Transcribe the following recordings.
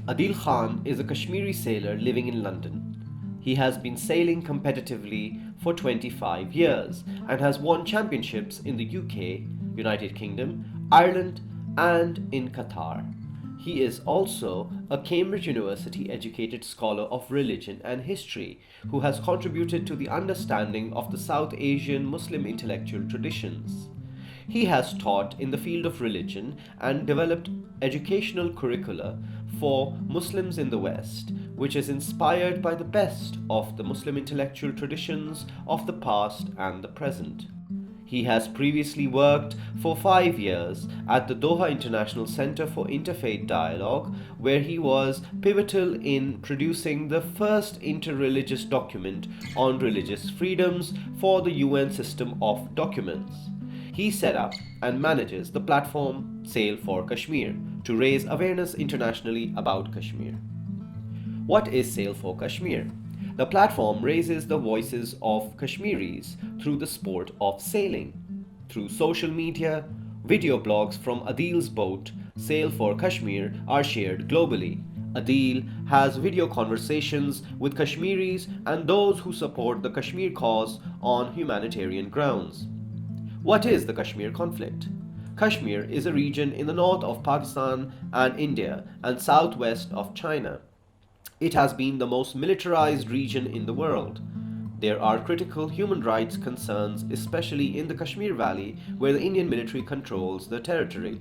Adil Khan is a Kashmiri sailor living in London. He has been sailing competitively for 25 years and has won championships in the UK, United Kingdom, Ireland, and in Qatar. He is also a Cambridge University educated scholar of religion and history who has contributed to the understanding of the South Asian Muslim intellectual traditions. He has taught in the field of religion and developed educational curricula for Muslims in the West, which is inspired by the best of the Muslim intellectual traditions of the past and the present. He has previously worked for 5 years at the Doha International Center for Interfaith Dialogue, where he was pivotal in producing the first interreligious document on religious freedoms for the UN system of documents. He set up and manages the platform Sail4Kashmir to raise awareness internationally about Kashmir. What is Sail4Kashmir? The platform raises the voices of Kashmiris through the sport of sailing. Through social media, video blogs from Adil's boat, Sail4Kashmir, are shared globally. Adil has video conversations with Kashmiris and those who support the Kashmir cause on humanitarian grounds. What is the Kashmir conflict? Kashmir is a region in the north of Pakistan and India and southwest of China. It has been the most militarized region in the world. There are critical human rights concerns, especially in the Kashmir Valley, where the Indian military controls the territory.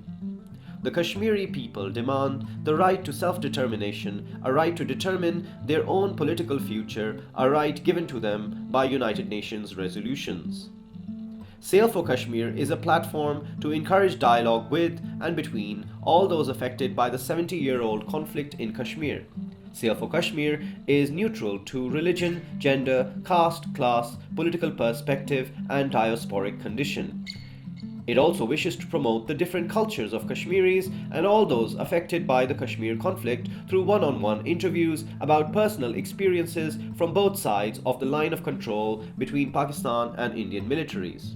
The Kashmiri people demand the right to self-determination, a right to determine their own political future, a right given to them by United Nations resolutions. Sail4Kashmir is a platform to encourage dialogue with and between all those affected by the 70-year-old conflict in Kashmir. Sail4Kashmir is neutral to religion, gender, caste, class, political perspective, and diasporic condition. It also wishes to promote the different cultures of Kashmiris and all those affected by the Kashmir conflict through one-on-one interviews about personal experiences from both sides of the line of control between Pakistan and Indian militaries.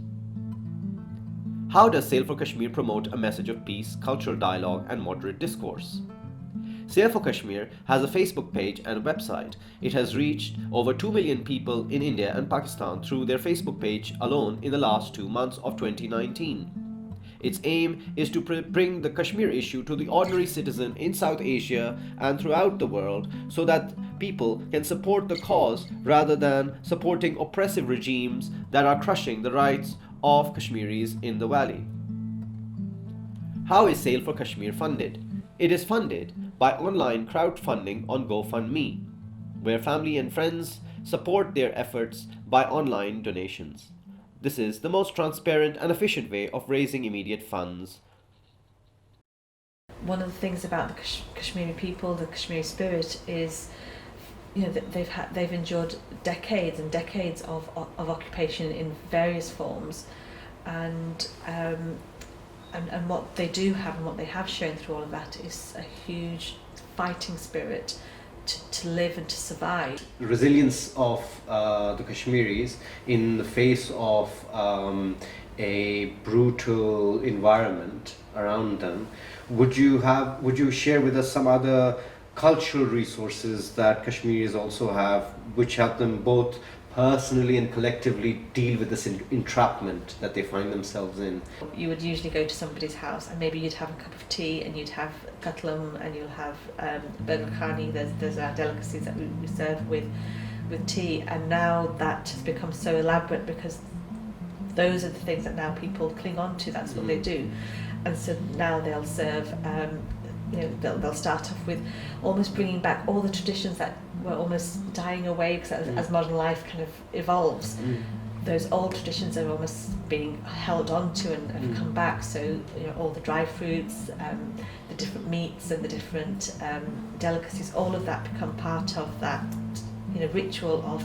How does Sail4Kashmir promote a message of peace, cultural dialogue, and moderate discourse? Sail4Kashmir has a Facebook page and website. It has reached over 2 million people in India and Pakistan through their Facebook page alone in the last 2 months of 2019. Its aim is to bring the Kashmir issue to the ordinary citizen in South Asia and throughout the world so that people can support the cause rather than supporting oppressive regimes that are crushing the rights of Kashmiris in the valley. How is Sail4Kashmir funded? It is funded by online crowdfunding on GoFundMe, where family and friends support their efforts by online donations. This is the most transparent and efficient way of raising immediate funds. One of the things about the Kashmiri people, the Kashmiri spirit, is they've endured decades and decades of occupation in various forms, and what they do have and what they have shown through all of that is a huge fighting spirit to live and to survive. The resilience of the Kashmiris in the face of a brutal environment around them. Would you share with us some other cultural resources that Kashmiris also have, which help them both personally and collectively deal with this entrapment that they find themselves in? You would usually go to somebody's house and maybe you'd have a cup of tea and you'd have katlam and you'll have burger khani. There's our delicacies that we serve with tea, and now that has become so elaborate because those are the things that now people cling on to. That's what they do, and so now they'll serve. They'll start off with almost bringing back all the traditions that were almost dying away because as modern life kind of evolves, those old traditions are almost being held on to and have come back. So all the dry fruits, the different meats and the different delicacies, all of that become part of that ritual of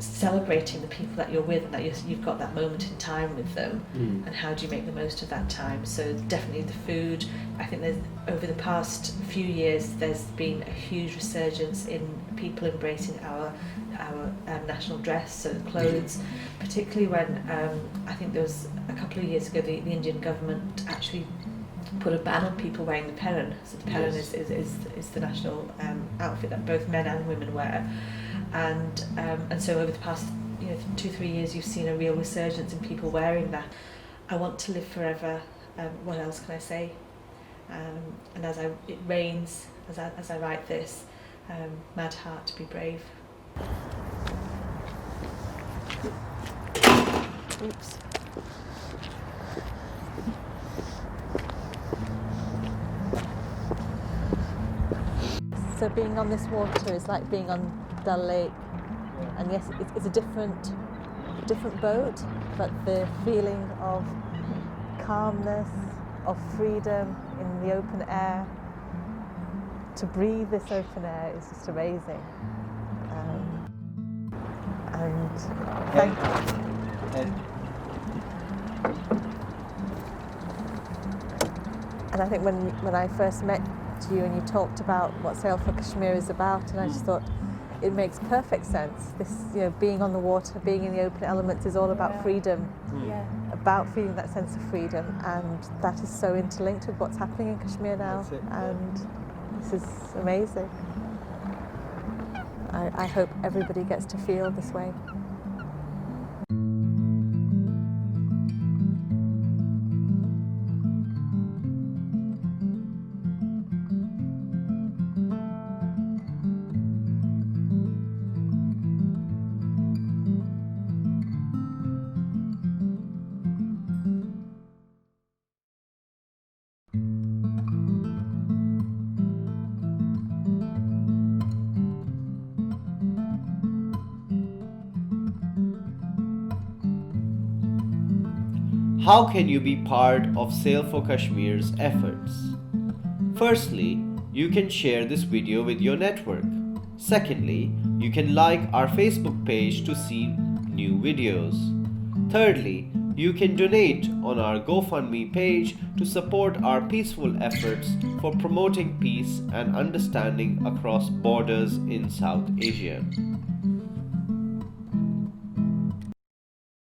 celebrating the people that you're with and that you've got that moment in time with them, and how do you make the most of that time. So definitely the food. I think there's, over the past few years, there's been a huge resurgence in people embracing our national dress, so the clothes, particularly when I think there was a couple of years ago the Indian government actually put a ban on people wearing the peron. So the peron Yes. is the national outfit that both men and women wear, and so over the past 2-3 years you've seen a real resurgence in people wearing that. I want to live forever. What else can I say? And as it rains as I write this, mad heart to be brave. Oops. So being on this water is like being on Dal Lake, and yes, it's a different boat, but the feeling of calmness, of freedom in the open air, to breathe this open air is just amazing. And thank you. And I think when I first met you and you talked about what Sail4Kashmir is about, and I just thought it makes perfect sense. This, being on the water, being in the open elements is all about freedom, about feeling that sense of freedom, and that is so interlinked with what's happening in Kashmir now, and this is amazing. I hope everybody gets to feel this way. How can you be part of Sail4Kashmir's efforts? Firstly, you can share this video with your network. Secondly, you can like our Facebook page to see new videos. Thirdly, you can donate on our GoFundMe page to support our peaceful efforts for promoting peace and understanding across borders in South Asia.